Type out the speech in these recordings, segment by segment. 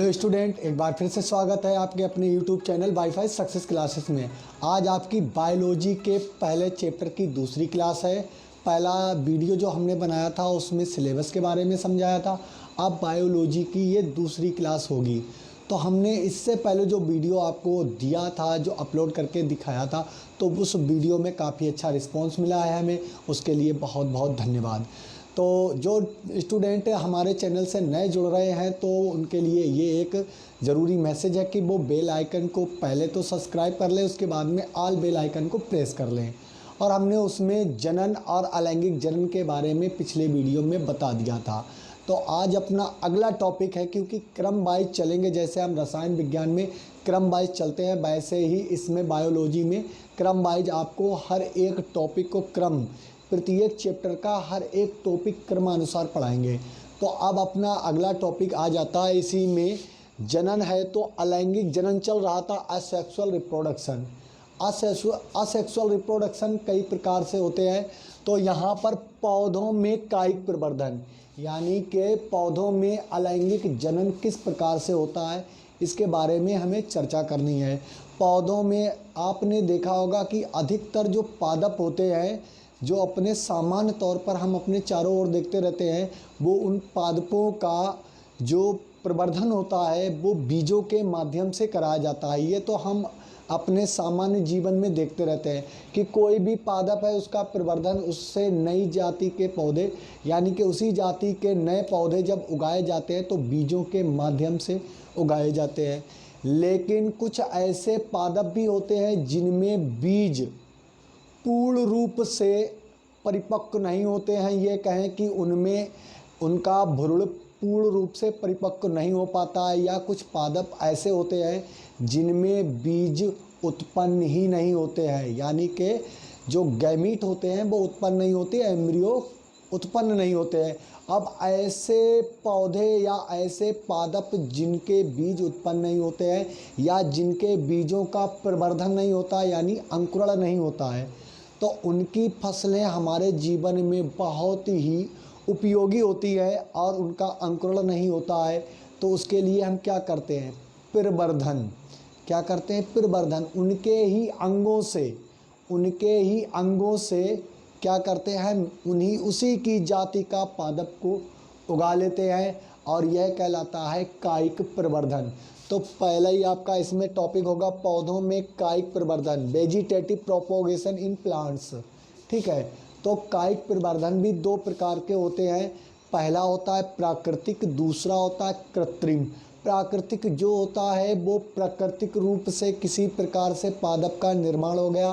Hello student, एक बार फिर से स्वागत है आपके अपने YouTube channel wifi success classes में। आज आपकी बायोलॉजी के पहले चैप्टर की दूसरी क्लास है। पहला वीडियो जो हमने बनाया था उसमें सिलेबस के बारे में समझाया था। अब बायोलॉजी की ये दूसरी क्लास होगी। तो हमने इससे पहले जो वीडियो आपको दिया था, जो अपलोड करके दिखाया था, तो उस वीडियो में काफ़ी अच्छा रिस्पॉन्स मिला है हमें, उसके लिए बहुत बहुत धन्यवाद। तो जो स्टूडेंट हमारे चैनल से नए जुड़ रहे हैं तो उनके लिए ये एक ज़रूरी मैसेज है कि वो बेल आइकन को पहले तो सब्सक्राइब कर लें, उसके बाद में ऑल बेल आइकन को प्रेस कर लें। और हमने उसमें जनन और अलैंगिक जनन के बारे में पिछले वीडियो में बता दिया था। तो आज अपना अगला टॉपिक है, क्योंकि क्रम वाइज चलेंगे। जैसे हम रसायन विज्ञान में क्रम वाइज चलते हैं, वैसे ही इसमें बायोलॉजी में क्रम वाइज आपको हर एक टॉपिक को प्रत्येक चैप्टर का हर एक टॉपिक क्रमानुसार पढ़ाएंगे। तो अब अपना अगला टॉपिक आ जाता है इसी में। जनन है तो अलैंगिक जनन चल रहा था, असेक्सुअल रिप्रोडक्शन। असेक्सुअल रिप्रोडक्शन कई प्रकार से होते हैं। तो यहाँ पर पौधों में कायिक प्रवर्धन, यानी कि पौधों में अलैंगिक जनन किस प्रकार से होता है, इसके बारे में हमें चर्चा करनी है। पौधों में आपने देखा होगा कि अधिकतर जो पादप होते हैं, जो अपने सामान्य तौर पर हम अपने चारों ओर देखते रहते हैं, वो उन पादपों का जो प्रवर्धन होता है वो बीजों के माध्यम से कराया जाता है। ये तो हम अपने सामान्य जीवन में देखते रहते हैं कि कोई भी पादप है, उसका प्रवर्धन, उससे नई जाति के पौधे, यानी कि उसी जाति के नए पौधे जब उगाए जाते हैं तो बीजों के माध्यम से उगाए जाते हैं। लेकिन कुछ ऐसे पादप भी होते हैं जिनमें बीज पूर्ण रूप से परिपक्व नहीं होते हैं। ये कहें कि उनमें उनका भ्रूण पूर्ण रूप से परिपक्व नहीं हो पाता है, या कुछ पादप ऐसे होते हैं जिनमें बीज उत्पन्न ही नहीं होते हैं, यानी कि जो गैमीट होते हैं वो उत्पन्न नहीं होते, एम्ब्रियो उत्पन्न नहीं होते हैं। अब ऐसे पौधे या ऐसे पादप जिनके बीज उत्पन्न नहीं होते हैं या जिनके बीजों का प्रवर्धन नहीं होता, यानी अंकुरण नहीं होता है, तो उनकी फसलें हमारे जीवन में बहुत ही उपयोगी होती है और उनका अंकुरण नहीं होता है। तो उसके लिए हम क्या करते हैं? प्रवर्धन। क्या करते हैं? प्रवर्धन। उनके ही अंगों से क्या करते हैं? उन्हीं उसी की जाति का पादप को उगा लेते हैं, और यह कहलाता है कायिक प्रवर्धन। तो पहला ही आपका इसमें टॉपिक होगा पौधों में कायिक प्रवर्धन, वेजिटेटिव प्रोपोगेशन इन प्लांट्स। ठीक है, तो कायिक प्रवर्धन भी दो प्रकार के होते हैं। पहला होता है प्राकृतिक, दूसरा होता है कृत्रिम। प्राकृतिक जो होता है वो प्राकृतिक रूप से किसी प्रकार से पादप का निर्माण हो गया,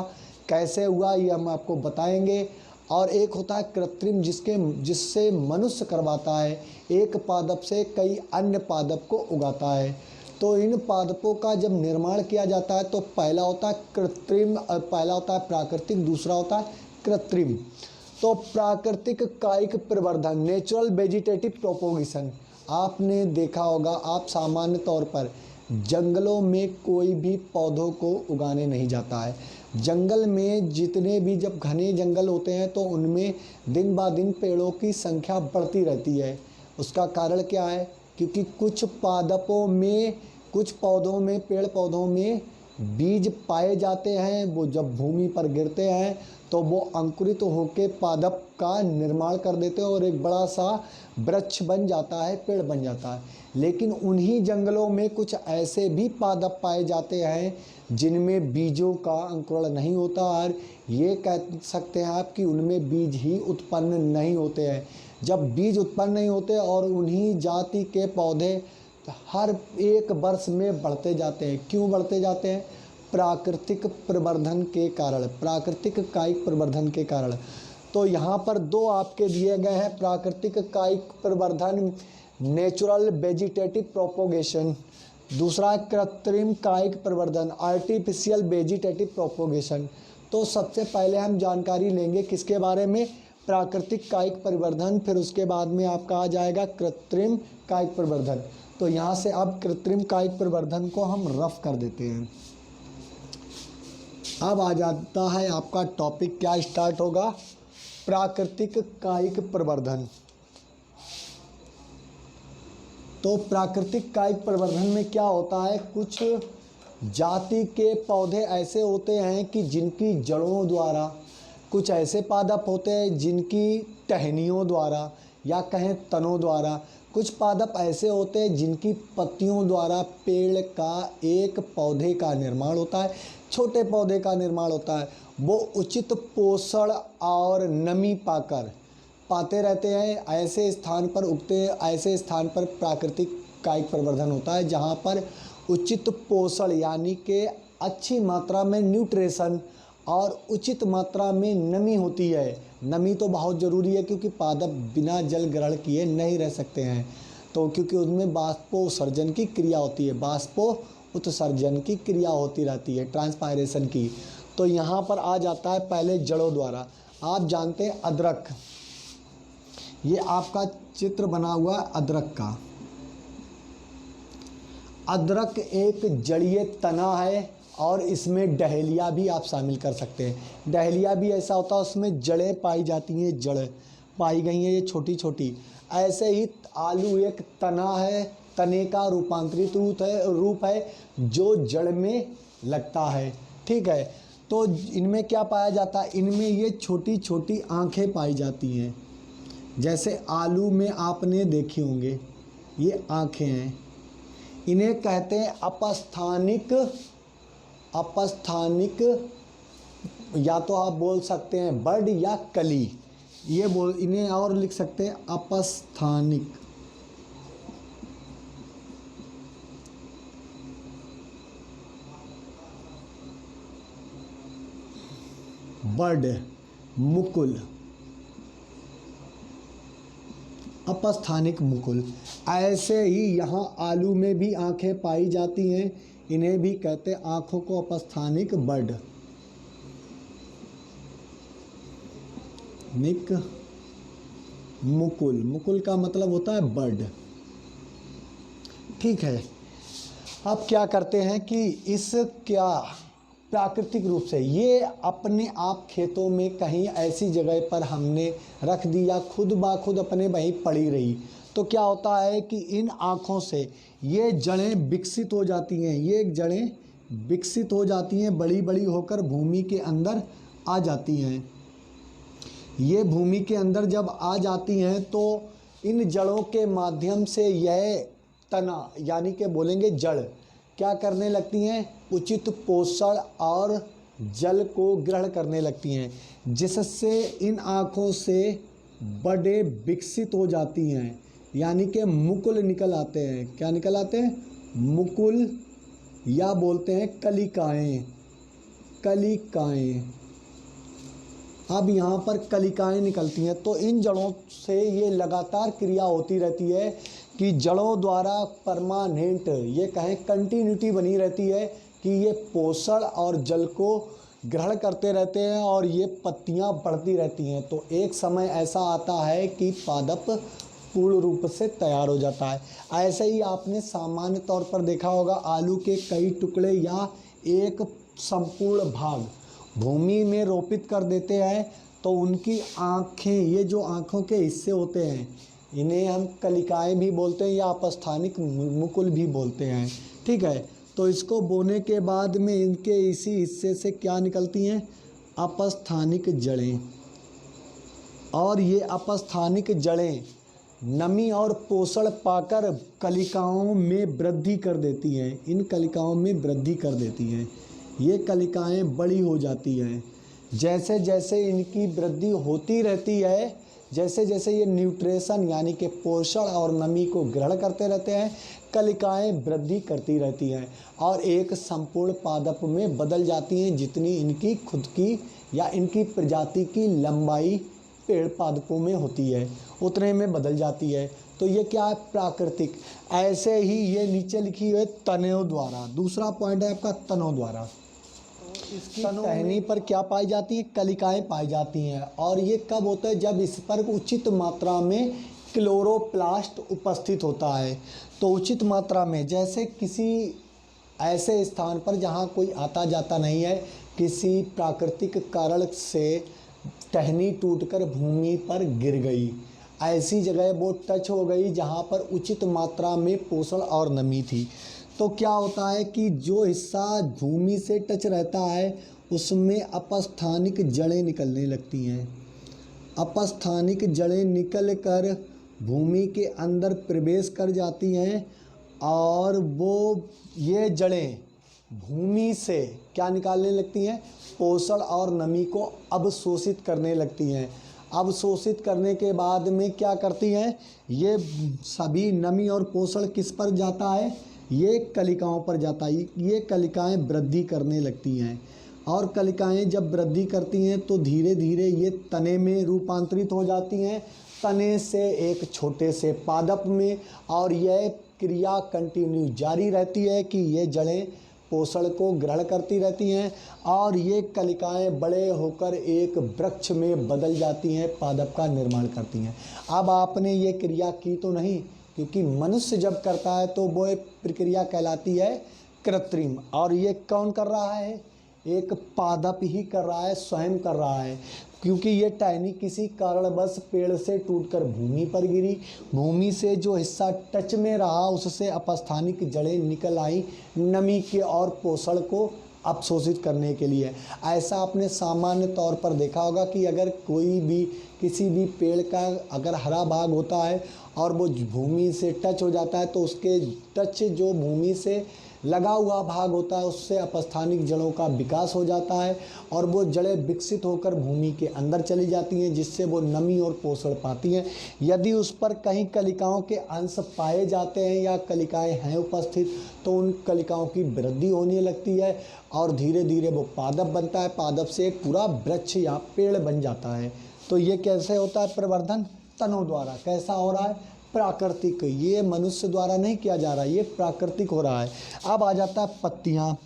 कैसे हुआ ये हम आपको बताएंगे। और एक होता है कृत्रिम, जिससे मनुष्य करवाता है, एक पादप से कई अन्य पादप को उगाता है। तो इन पादपों का जब निर्माण किया जाता है तो पहला होता है कृत्रिम, पहला होता है प्राकृतिक, दूसरा होता है कृत्रिम। तो प्राकृतिक कायिक प्रवर्धन, नेचुरल वेजिटेटिव प्रोपोगेशन, आपने देखा होगा, आप सामान्य तौर पर जंगलों में कोई भी पौधों को उगाने नहीं जाता है। जंगल में जितने भी जब घने जंगल होते हैं तो उनमें दिन ब दिन पेड़ों की संख्या बढ़ती रहती है। उसका कारण क्या है? क्योंकि कुछ पौधों में, पेड़ पौधों में बीज पाए जाते हैं, वो जब भूमि पर गिरते हैं तो वो अंकुरित होकर पादप का निर्माण कर देते हैं और एक बड़ा सा वृक्ष बन जाता है, पेड़ बन जाता है। लेकिन उन्हीं जंगलों में कुछ ऐसे भी पादप पाए जाते हैं जिनमें बीजों का अंकुरण नहीं होता, और ये कह सकते हैं आप कि उनमें बीज ही उत्पन्न नहीं होते हैं। जब बीज उत्पन्न नहीं होते और उन्हीं जाति के पौधे हर एक वर्ष में बढ़ते जाते हैं। क्यों बढ़ते जाते हैं? प्राकृतिक प्रवर्धन के कारण, प्राकृतिक कायिक प्रवर्धन के कारण। तो यहाँ पर दो आपके दिए गए हैं, प्राकृतिक कायिक प्रवर्धन नेचुरल वेजिटेटिव प्रोपोगेशन, दूसरा कृत्रिम कायिक प्रवर्धन आर्टिफिशियल वेजिटेटिव प्रोपोगेशन। तो सबसे पहले हम जानकारी लेंगे किसके बारे में? प्राकृतिक कायिक प्रवर्धन, फिर उसके बाद में आपका आ जाएगा कृत्रिम कायिक प्रवर्धन। तो यहाँ से अब कृत्रिम कायिक प्रवर्धन को हम रफ कर देते हैं। अब आ जाता है आपका टॉपिक, क्या स्टार्ट होगा? प्राकृतिक कायिक प्रवर्धन। तो प्राकृतिक कायिक प्रवर्धन में क्या होता है, कुछ जाति के पौधे ऐसे होते हैं कि जिनकी जड़ों द्वारा, कुछ ऐसे पादप होते हैं जिनकी टहनियों द्वारा या कहें तनों द्वारा, कुछ पादप ऐसे होते हैं जिनकी पत्तियों द्वारा पेड़ का एक पौधे का निर्माण होता है, छोटे पौधे का निर्माण होता है। वो उचित पोषण और नमी पाते रहते हैं, ऐसे स्थान पर उगते हैं, ऐसे स्थान पर प्राकृतिक कायिक प्रवर्धन होता है जहाँ पर उचित पोषण यानी कि अच्छी मात्रा में न्यूट्रिशन और उचित मात्रा में नमी होती है। नमी तो बहुत ज़रूरी है क्योंकि पादप बिना जल ग्रहण किए नहीं रह सकते हैं, तो क्योंकि उसमें बाष्पोत्सर्जन की क्रिया होती है, बाष्पोत्सर्जन की क्रिया होती रहती है, ट्रांसपायरेशन की। तो यहाँ पर आ जाता है पहले जड़ों द्वारा। आप जानते हैं अदरक, ये आपका चित्र बना हुआ है अदरक का। अदरक एक जड़ीय तना है और इसमें डहेलिया भी आप शामिल कर सकते हैं। डहेलिया भी ऐसा होता है, उसमें जड़ें पाई जाती हैं, जड़ पाई गई हैं ये छोटी छोटी। ऐसे ही आलू एक तना है, तने का रूपांतरित रूप है जो जड़ में लगता है। ठीक है, तो इनमें क्या पाया जाता है, इनमें ये छोटी छोटी आँखें पाई जाती हैं, जैसे आलू में आपने देखे होंगे ये आँखें हैं। इन्हें कहते हैं अपस्थानिक या तो आप बोल सकते हैं बर्ड या कली, इन्हें और लिख सकते हैं अपस्थानिक। बर्ड, मुकुल, अपस्थानिक मुकुल। ऐसे ही यहाँ आलू में भी आँखें पाई जाती हैं, इन्हें भी कहते हैं आँखों को अपस्थानिक बर्ड, निक मुकुल। मुकुल का मतलब होता है बर्ड। ठीक है, अब क्या करते हैं कि इस क्या प्राकृतिक रूप से ये अपने आप खेतों में कहीं ऐसी जगह पर हमने रख दिया, खुद ब खुद अपने वहीं पड़ी रही, तो क्या होता है कि इन आँखों से ये जड़ें विकसित हो जाती हैं, ये जड़ें विकसित हो जाती हैं, बड़ी बड़ी होकर भूमि के अंदर आ जाती हैं। ये भूमि के अंदर जब आ जाती हैं तो इन जड़ों के माध्यम से यह तना यानी कि बोलेंगे जड़ क्या करने लगती हैं, उचित पोषण और जल को ग्रहण करने लगती हैं, जिससे इन आँखों से बड़े विकसित हो जाती हैं, यानी कि मुकुल निकल आते हैं। क्या निकल आते हैं, मुकुल, या बोलते हैं कलिकाएं। कलिकाएं, अब यहाँ पर कलिकाएं निकलती हैं, तो इन जड़ों से ये लगातार क्रिया होती रहती है कि जड़ों द्वारा परमानेंट, ये कहें कंटिन्यूटी बनी रहती है कि ये पोषण और जल को ग्रहण करते रहते हैं और ये पत्तियाँ बढ़ती रहती हैं। तो एक समय ऐसा आता है कि पादप पूर्ण रूप से तैयार हो जाता है। ऐसे ही आपने सामान्य तौर पर देखा होगा आलू के कई टुकड़े या एक संपूर्ण भाग भूमि में रोपित कर देते हैं, तो उनकी आँखें, ये जो आँखों के हिस्से होते हैं, इन्हें हम कलिकाएं भी बोलते हैं या अपस्थानिक मुकुल भी बोलते हैं। ठीक है, तो इसको बोने के बाद में इनके इसी हिस्से से क्या निकलती हैं, अपस्थानिक जड़ें। और ये अपस्थानिक जड़ें नमी और पोषण पाकर कलिकाओं में वृद्धि कर देती हैं, इन कलिकाओं में वृद्धि कर देती हैं। ये कलिकाएं बड़ी हो जाती हैं, जैसे जैसे इनकी वृद्धि होती रहती है, जैसे जैसे ये न्यूट्रिशन यानी कि पोषण और नमी को ग्रहण करते रहते हैं, कलिकाएं वृद्धि करती रहती हैं और एक संपूर्ण पादप में बदल जाती हैं। जितनी इनकी खुद की या इनकी प्रजाति की लंबाई पेड़ पादपों में होती है उतने में बदल जाती है। तो ये क्या है, प्राकृतिक। ऐसे ही ये नीचे लिखी हुई है तनों द्वारा। दूसरा पॉइंट है आपका तनों द्वारा। इसकी टहनी पर क्या पाई जाती है, कलिकाएं पाई जाती हैं। और ये कब होता है, जब इस पर उचित मात्रा में क्लोरोप्लास्ट उपस्थित होता है। तो उचित मात्रा में, जैसे किसी ऐसे स्थान पर जहाँ कोई आता जाता नहीं है, किसी प्राकृतिक कारण से टहनी टूटकर भूमि पर गिर गई, ऐसी जगह वो टच हो गई जहाँ पर उचित मात्रा में पोषण और नमी थी। तो क्या होता है कि जो हिस्सा भूमि से टच रहता है उसमें अपस्थानिक जड़ें निकलने लगती हैं। अपस्थानिक जड़ें निकल कर भूमि के अंदर प्रवेश कर जाती हैं और ये जड़ें भूमि से क्या निकालने लगती हैं, पोषण और नमी को अवशोषित करने लगती हैं। अवशोषित करने के बाद में क्या करती हैं, ये सभी नमी और पोषण किस पर जाता है, ये कलिकाओं पर जाता है। ये कलिकाएं वृद्धि करने लगती हैं और कलिकाएं जब वृद्धि करती हैं तो धीरे धीरे ये तने में रूपांतरित हो जाती हैं, तने से एक छोटे से पादप में, और यह क्रिया कंटिन्यू जारी रहती है कि ये जड़ें पोषण को ग्रहण करती रहती हैं और ये कलिकाएं बड़े होकर एक वृक्ष में बदल जाती हैं, पादप का निर्माण करती हैं। अब आपने ये क्रिया की तो नहीं, क्योंकि मनुष्य जब करता है तो वो एक प्रक्रिया कहलाती है कृत्रिम, और ये कौन कर रहा है, एक पादप ही कर रहा है, स्वयं कर रहा है। क्योंकि ये टहनी किसी कारणवश पेड़ से टूटकर भूमि पर गिरी, भूमि से जो हिस्सा टच में रहा उससे अपस्थानिक जड़ें निकल आई नमी के और पोषण को अवशोषित करने के लिए। ऐसा आपने सामान्य तौर पर देखा होगा कि अगर कोई भी किसी भी पेड़ का अगर हरा भाग होता है और वो भूमि से टच हो जाता है तो उसके टच जो भूमि से लगा हुआ भाग होता है उससे अपस्थानिक जड़ों का विकास हो जाता है और वो जड़ें विकसित होकर भूमि के अंदर चली जाती हैं, जिससे वो नमी और पोषण पाती हैं। यदि उस पर कहीं कलिकाओं के अंश पाए जाते हैं या कलिकाएं हैं उपस्थित तो उन कलिकाओं की वृद्धि होने लगती है और धीरे धीरे वो पादप बनता है, पादप से एक पूरा वृक्ष या पेड़ बन जाता है। तो ये कैसे होता है प्रवर्धन, तनों द्वारा। कैसा हो रहा है, प्राकृतिक, ये मनुष्य द्वारा नहीं किया जा रहा है, ये प्राकृतिक हो रहा है। अब आ जाता है पत्तियाँ।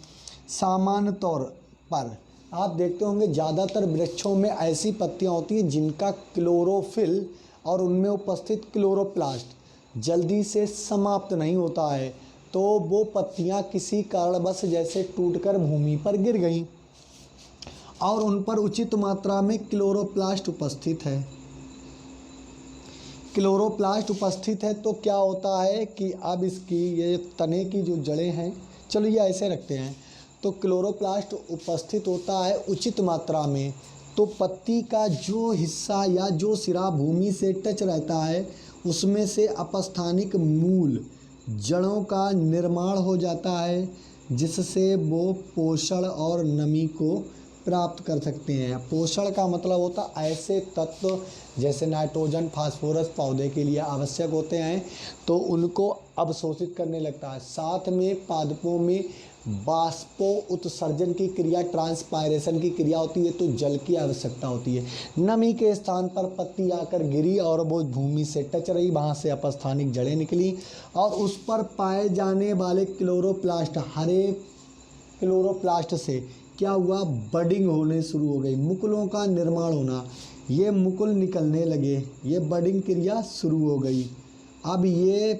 सामान्य तौर पर आप देखते होंगे ज़्यादातर वृक्षों में ऐसी पत्तियाँ होती हैं जिनका क्लोरोफिल और उनमें उपस्थित क्लोरोप्लास्ट जल्दी से समाप्त नहीं होता है, तो वो पत्तियाँ किसी कारणवश जैसे टूटकर भूमि पर गिर गईं और उन पर उचित मात्रा में क्लोरोप्लास्ट उपस्थित है। क्लोरोप्लास्ट उपस्थित है तो क्या होता है कि अब इसकी ये तने की जो जड़ें हैं, चलो ये ऐसे रखते हैं, तो क्लोरोप्लास्ट उपस्थित होता है उचित मात्रा में, तो पत्ती का जो हिस्सा या जो सिरा भूमि से टच रहता है उसमें से अपस्थानिक मूल जड़ों का निर्माण हो जाता है, जिससे वो पोषण और नमी को प्राप्त कर सकते हैं। पोषण का मतलब होता है ऐसे तत्व जैसे नाइट्रोजन, फास्फोरस पौधे के लिए आवश्यक होते हैं तो उनको अवशोषित करने लगता है। साथ में पादपों में बाष्पो उत्सर्जन की क्रिया, ट्रांसपायरेशन की क्रिया होती है, तो जल की आवश्यकता होती है। नमी के स्थान पर पत्ती आकर गिरी और वो भूमि से टच रही, वहाँ से अपस्थानिक जड़ें निकली और उस पर पाए जाने वाले क्लोरोप्लास्ट, हरे क्लोरोप्लास्ट से क्या हुआ, बडिंग होने शुरू हो गई, मुकुलों का निर्माण होना, ये मुकुल निकलने लगे, ये बडिंग क्रिया शुरू हो गई। अब ये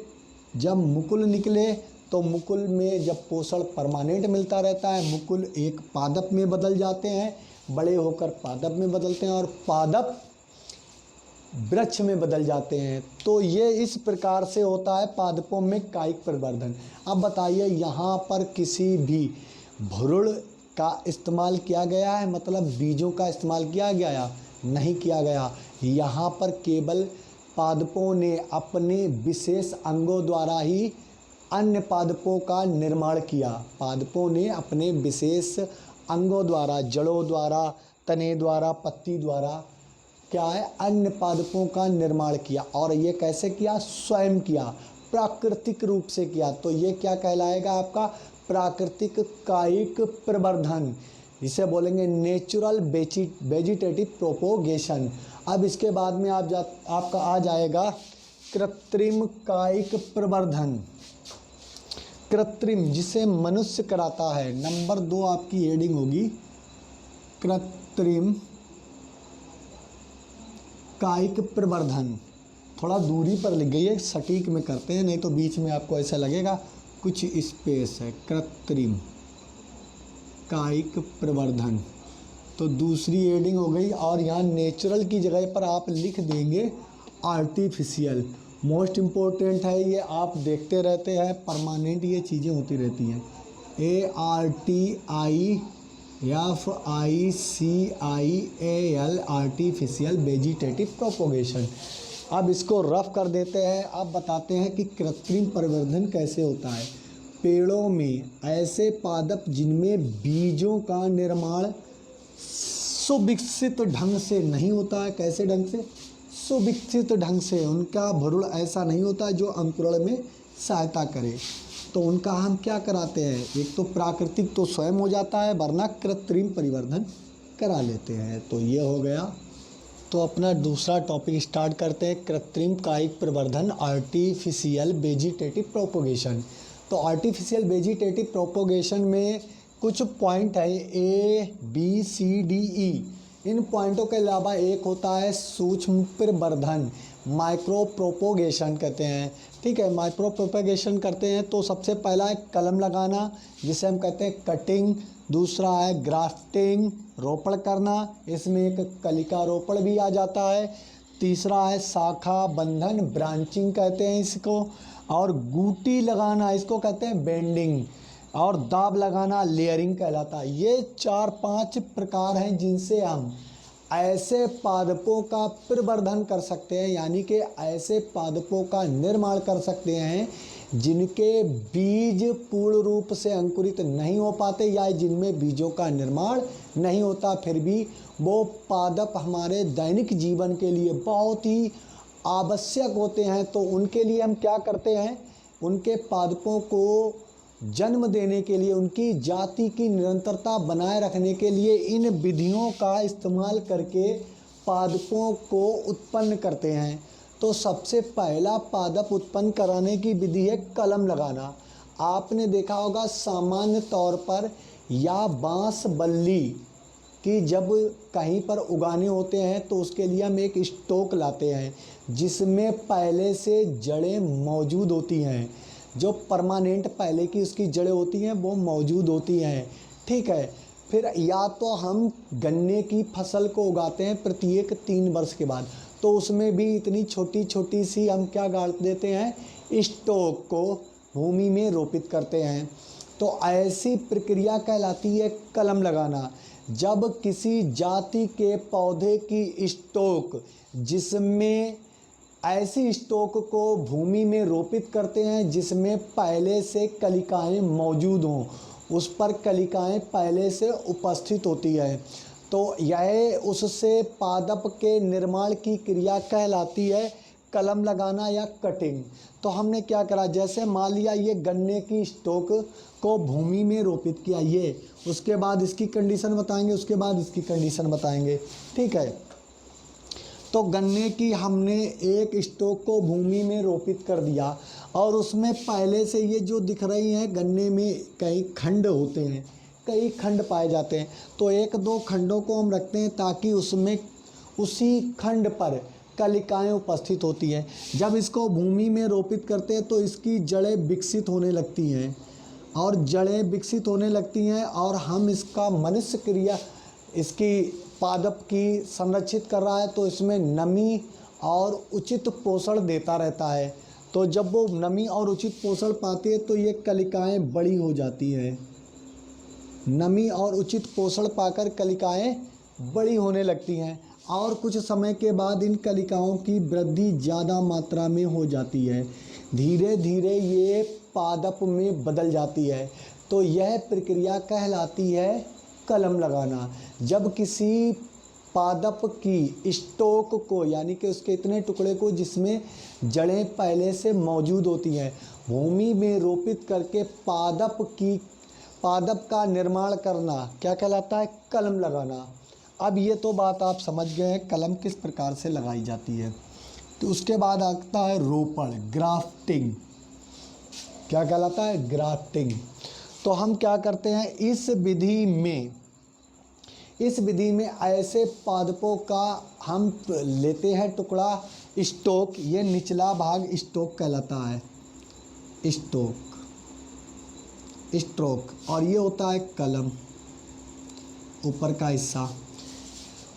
जब मुकुल निकले तो मुकुल में जब पोषण परमानेंट मिलता रहता है, मुकुल एक पादप में बदल जाते हैं, बड़े होकर पादप में बदलते हैं और पादप वृक्ष में बदल जाते हैं। तो ये इस प्रकार से होता है पादपों में कायिक प्रवर्धन। अब बताइए यहाँ पर किसी भी भ्रूण का इस्तेमाल किया गया है, मतलब बीजों का इस्तेमाल किया गया, नहीं किया गया। यहाँ पर केवल पादपों ने अपने विशेष अंगों द्वारा ही अन्य पादपों का निर्माण किया। पादपों ने अपने विशेष अंगों द्वारा, जड़ों द्वारा, तने द्वारा, पत्ती द्वारा क्या है, अन्य पादपों का निर्माण किया। और ये कैसे किया, स्वयं किया, प्राकृतिक रूप से किया। तो ये क्या कहलाएगा आपका, प्राकृतिक कायिक प्रवर्धन, इसे बोलेंगे नेचुरल वेजिटेटिव प्रोपोगेशन। अब इसके बाद में आपका आ जाएगा कृत्रिम कायिक प्रवर्धन। कृत्रिम जिसे मनुष्य कराता है, नंबर 2 आपकी हेडिंग होगी कृत्रिम कायिक प्रवर्धन। थोड़ा दूरी पर लिख गई है, सटीक में करते हैं, नहीं तो बीच में आपको ऐसा लगेगा कुछ स्पेस है। कृत्रिम कायिक प्रवर्धन तो दूसरी हेडिंग हो गई, और यहाँ नेचुरल की जगह पर आप लिख देंगे आर्टिफिशियल, मोस्ट इम्पोर्टेंट है ये, आप देखते रहते हैं, परमानेंट ये चीज़ें होती रहती हैं। ARTIFICIAL artificial vegetative propagation. अब इसको रफ कर देते हैं। अब बताते हैं कि कृत्रिम परिवर्धन कैसे होता है। पेड़ों में ऐसे पादप जिनमें बीजों का निर्माण सुविकसित ढंग से नहीं होता है। कैसे ढंग से? सुविकसित ढंग से, उनका भ्रूण ऐसा नहीं होता जो अंकुरण में सहायता करे, तो उनका हम क्या कराते हैं, एक तो प्राकृतिक तो स्वयं हो जाता है, वरना कृत्रिम परिवर्धन करा लेते हैं। तो ये हो गया। तो अपना दूसरा टॉपिक स्टार्ट करते हैं, कृत्रिम कायिक प्रवर्धन, आर्टिफिशियल वेजिटेटिव प्रोपोगेशन। तो आर्टिफिशियल वेजिटेटिव प्रोपोगेशन में कुछ पॉइंट है, ABCDE। इन पॉइंटों के अलावा एक होता है सूक्ष्म प्रवर्धन, माइक्रो प्रोपोगेशन कहते हैं। ठीक है, माइक्रो प्रोपोगेशन करते हैं तो सबसे पहला है कलम लगाना, जिसे हम कहते हैं कटिंग। दूसरा है ग्राफ्टिंग, रोपण करना, इसमें एक कलिका रोपण भी आ जाता है। तीसरा है शाखा बंधन, ब्रांचिंग कहते हैं इसको। और गूटी लगाना, इसको कहते हैं बेंडिंग। और दाब लगाना लेयरिंग कहलाता है। ये 4-5 प्रकार हैं जिनसे हम ऐसे पादपों का प्रवर्धन कर सकते हैं, यानी कि ऐसे पादपों का निर्माण कर सकते हैं जिनके बीज पूर्ण रूप से अंकुरित नहीं हो पाते, या जिनमें बीजों का निर्माण नहीं होता, फिर भी वो पादप हमारे दैनिक जीवन के लिए बहुत ही आवश्यक होते हैं। तो उनके लिए हम क्या करते हैं, उनके पादपों को जन्म देने के लिए, उनकी जाति की निरंतरता बनाए रखने के लिए इन विधियों का इस्तेमाल करके पादपों को उत्पन्न करते हैं। तो सबसे पहला पादप उत्पन्न कराने की विधि है कलम लगाना। आपने देखा होगा सामान्य तौर पर या बांस बल्ली कि जब कहीं पर उगाने होते हैं तो उसके लिए हम एक स्टोक लाते हैं जिसमें पहले से जड़ें मौजूद होती हैं, जो परमानेंट पहले की उसकी जड़ें होती हैं वो मौजूद होती हैं। ठीक है, फिर या तो हम गन्ने की फसल को उगाते हैं प्रत्येक 3 वर्ष के बाद, तो उसमें भी इतनी छोटी छोटी सी हम क्या गाड़ देते हैं, स्टोक को भूमि में रोपित करते हैं। तो ऐसी प्रक्रिया कहलाती है कलम लगाना। जब किसी जाति के पौधे की स्टोक, जिसमें ऐसी स्टोक को भूमि में रोपित करते हैं जिसमें पहले से कलिकाएं मौजूद हों, उस पर कलिकाएं पहले से उपस्थित होती है, तो यह उससे पादप के निर्माण की क्रिया कहलाती है कलम लगाना या कटिंग। तो हमने क्या करा, जैसे मान लिया ये गन्ने की स्टोक को भूमि में रोपित किया, ये उसके बाद इसकी कंडीशन बताएंगे, उसके बाद इसकी कंडीशन बताएंगे। ठीक है, तो गन्ने की हमने एक स्टोक को भूमि में रोपित कर दिया और उसमें पहले से ये जो दिख रही हैं, गन्ने में कई खंड होते हैं, कई खंड पाए जाते हैं, तो 1-2 खंडों को हम रखते हैं ताकि उसमें उसी खंड पर कलिकाएं उपस्थित होती हैं। जब इसको भूमि में रोपित करते हैं तो इसकी जड़ें विकसित होने लगती हैं, और जड़ें विकसित होने लगती हैं और हम इसका मनुष्य क्रिया इसकी पादप की संरक्षित कर रहा है, तो इसमें नमी और उचित पोषण देता रहता है। तो जब वो नमी और उचित पोषण पाती है तो ये कलिकाएं बड़ी हो जाती हैं। नमी और उचित पोषण पाकर कलिकाएं बड़ी होने लगती हैं और कुछ समय के बाद इन कलिकाओं की वृद्धि ज़्यादा मात्रा में हो जाती है, धीरे धीरे ये पादप में बदल जाती है। तो यह प्रक्रिया कहलाती है कलम लगाना। जब किसी पादप की स्टोक को, यानी कि उसके इतने टुकड़े को जिसमें जड़ें पहले से मौजूद होती हैं, भूमि में रोपित करके पादप का निर्माण करना क्या कहलाता है, कलम लगाना। अब ये तो बात आप समझ गए हैं कलम किस प्रकार से लगाई जाती है। तो उसके बाद आता है रोपण, ग्राफ्टिंग। क्या कहलाता है, ग्राफ्टिंग। तो हम क्या करते हैं, इस विधि में ऐसे पादपों का हम लेते हैं टुकड़ा, स्टोक, ये निचला भाग स्टोक कहलाता है, स्ट्रोक, और ये होता है कलम, ऊपर का हिस्सा।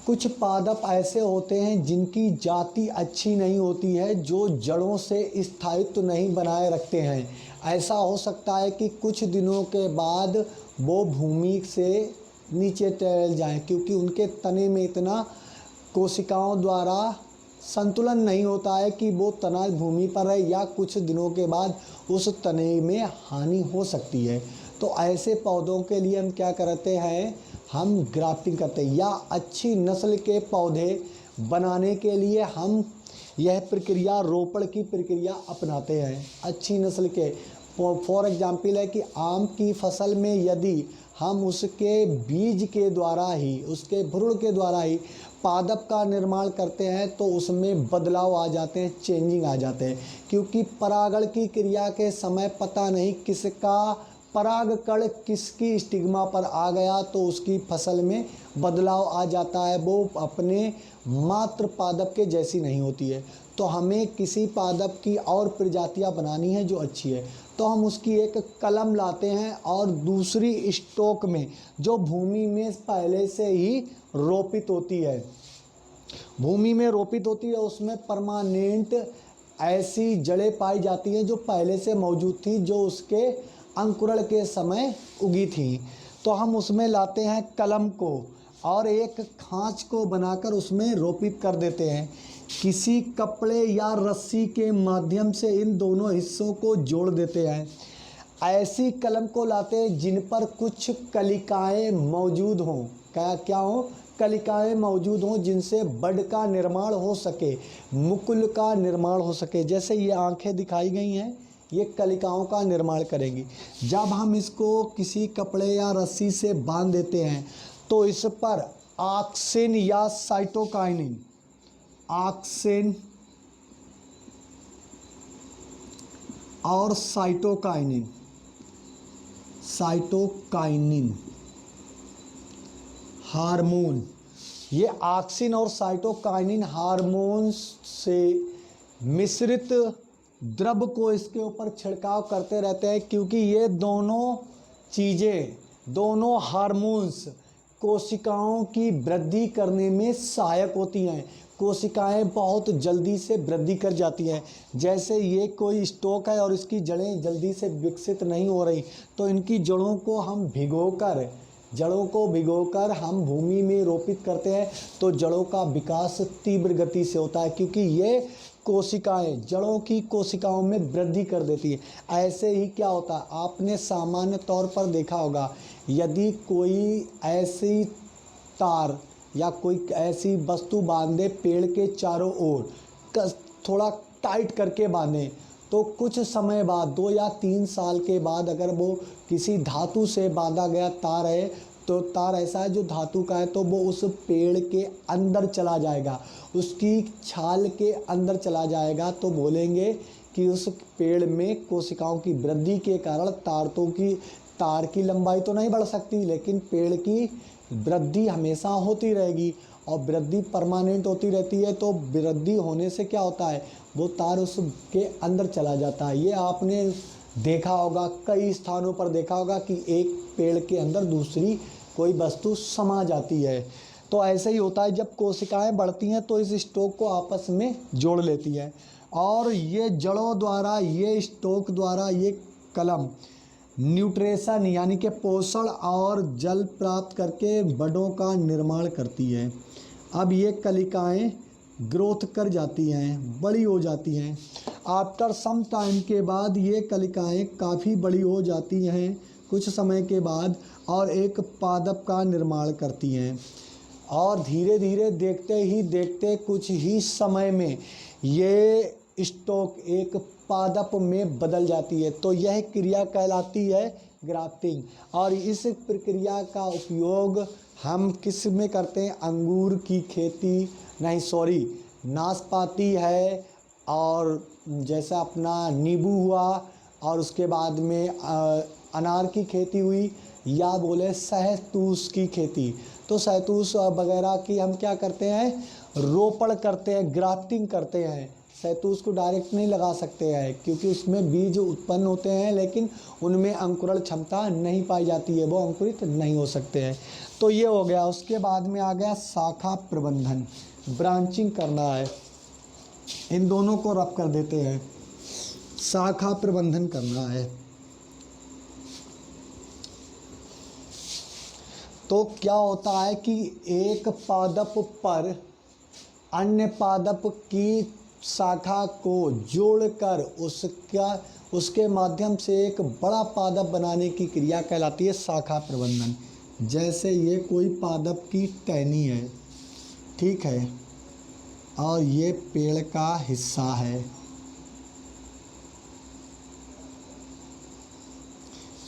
कुछ पादप ऐसे होते हैं जिनकी जाति अच्छी नहीं होती है, जो जड़ों से स्थायित्व नहीं बनाए रखते हैं। ऐसा हो सकता है कि कुछ दिनों के बाद वो भूमि से नीचे टहल जाएं, क्योंकि उनके तने में इतना कोशिकाओं द्वारा संतुलन नहीं होता है कि वो तना भूमि पर है, या कुछ दिनों के बाद उस तने में हानि हो सकती है। तो ऐसे पौधों के लिए हम क्या करते हैं, हम ग्राफ्टिंग करते हैं, या अच्छी नस्ल के पौधे बनाने के लिए हम यह प्रक्रिया, रोपण की प्रक्रिया अपनाते हैं। अच्छी नस्ल के फॉर एग्जाम्पल है कि आम की फसल में यदि हम उसके बीज के द्वारा ही, उसके भ्रूण के द्वारा ही पादप का निर्माण करते हैं तो उसमें बदलाव आ जाते हैं, चेंजिंग आ जाते हैं, क्योंकि परागण की क्रिया के समय पता नहीं किसका परागकण किसकी स्टिग्मा पर आ गया तो उसकी फसल में बदलाव आ जाता है, वो अपने मात्र पादप के जैसी नहीं होती है। तो हमें किसी पादप की और प्रजातियां बनानी है जो अच्छी है, तो हम उसकी एक कलम लाते हैं और दूसरी स्टॉक में जो भूमि में पहले से ही रोपित होती है, भूमि में रोपित होती है, उसमें परमानेंट ऐसी जड़ें पाई जाती हैं जो पहले से मौजूद थी, जो उसके अंकुरण के समय उगी थी। तो हम उसमें लाते हैं कलम को और एक खांच को बनाकर उसमें रोपित कर देते हैं। किसी कपड़े या रस्सी के माध्यम से इन दोनों हिस्सों को जोड़ देते हैं। ऐसी कलम को लाते हैं जिन पर कुछ कलिकाएं मौजूद हों, क्या हो, कलिकाएं मौजूद हों, जिनसे बड का निर्माण हो सके, मुकुल का निर्माण हो सके। जैसे ये आंखें दिखाई गई हैं, ये कलिकाओं का निर्माण करेंगी। जब हम इसको किसी कपड़े या रस्सी से बांध देते हैं तो इस पर ऑक्सिन या साइटोकाइनिन, ऑक्सिन और साइटोकाइनिन हार्मोन, ये ऑक्सिन और साइटोकाइनिन हार्मोन से मिश्रित द्रव को इसके ऊपर छिड़काव करते रहते हैं, क्योंकि ये दोनों चीज़ें, दोनों हार्मोन्स कोशिकाओं की वृद्धि करने में सहायक होती हैं। कोशिकाएं बहुत जल्दी से वृद्धि कर जाती हैं। जैसे ये कोई स्टॉक है और इसकी जड़ें जल्दी से विकसित नहीं हो रही, तो इनकी जड़ों को भिगोकर हम भूमि में रोपित करते हैं, तो जड़ों का विकास तीव्र गति से होता है, क्योंकि ये कोशिकाएं जड़ों की कोशिकाओं में वृद्धि कर देती है। ऐसे ही क्या होता है, आपने सामान्य तौर पर देखा होगा, यदि कोई ऐसी तार या कोई ऐसी वस्तु बांधे पेड़ के चारों ओर, थोड़ा टाइट करके बांधे, तो कुछ समय बाद 2 या 3 साल के बाद अगर वो किसी धातु से बांधा गया तार है, तो तार ऐसा है जो धातु का है, तो वो उस पेड़ के अंदर चला जाएगा, उसकी छाल के अंदर चला जाएगा। तो बोलेंगे कि उस पेड़ में कोशिकाओं की वृद्धि के कारण तार की लंबाई तो नहीं बढ़ सकती, लेकिन पेड़ की वृद्धि हमेशा होती रहेगी, और वृद्धि परमानेंट होती रहती है। तो वृद्धि होने से क्या होता है, वो तार उसके अंदर चला जाता है। ये आपने देखा होगा, कई स्थानों पर देखा होगा कि एक पेड़ के अंदर दूसरी कोई वस्तु समा जाती है। तो ऐसे ही होता है, जब कोशिकाएं बढ़ती हैं तो इस स्टॉक को आपस में जोड़ लेती है, और ये जड़ों द्वारा, ये स्टॉक द्वारा ये कलम न्यूट्रिशन यानी कि पोषण और जल प्राप्त करके बडों का निर्माण करती है। अब ये कलिकाएं ग्रोथ कर जाती हैं, बड़ी हो जाती हैं। आफ्टर सम टाइम के बाद ये कलिकाएं काफ़ी बड़ी हो जाती हैं कुछ समय के बाद, और एक पादप का निर्माण करती हैं, और धीरे धीरे देखते कुछ ही समय में ये स्टॉक एक पादप में बदल जाती है। तो यह क्रिया कहलाती है ग्राफ्टिंग, और इस प्रक्रिया का उपयोग हम किस में करते हैं, अंगूर की खेती, नाशपाती है, और जैसा अपना नींबू हुआ, और उसके बाद में अनार की खेती हुई, या बोले सहतूत की खेती। तो सहतूत वगैरह की हम क्या करते हैं, रोपण करते हैं, ग्राफ्टिंग करते हैं। सहतूत को डायरेक्ट नहीं लगा सकते हैं, क्योंकि उसमें बीज उत्पन्न होते हैं, लेकिन उनमें अंकुरण क्षमता नहीं पाई जाती है, वो अंकुरित नहीं हो सकते हैं। तो ये हो गया। उसके बाद में आ गया शाखा प्रबंधन, ब्रांचिंग करना है। इन दोनों को रब कर देते हैं, शाखा प्रबंधन करना है। तो क्या होता है कि एक पादप पर अन्य पादप की शाखा को जोड़कर उसके माध्यम से एक बड़ा पादप बनाने की क्रिया कहलाती है शाखा प्रबंधन। जैसे ये कोई पादप की टहनी है, ठीक है, और ये पेड़ का हिस्सा है,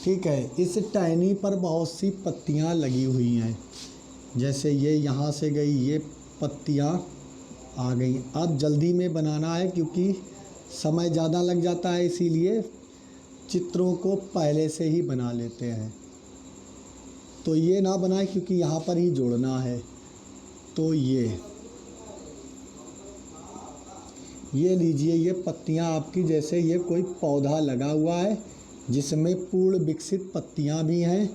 ठीक है। इस टहनी पर बहुत सी पत्तियां लगी हुई हैं, जैसे ये यहाँ से गई, ये पत्तियां आ गई। अब जल्दी में बनाना है क्योंकि समय ज़्यादा लग जाता है, इसीलिए चित्रों को पहले से ही बना लेते हैं। तो ये ना बनाए क्योंकि यहाँ पर ही जोड़ना है। तो ये लीजिए, ये पत्तियाँ आपकी, जैसे ये कोई पौधा लगा हुआ है जिसमें पूर्ण विकसित पत्तियाँ भी हैं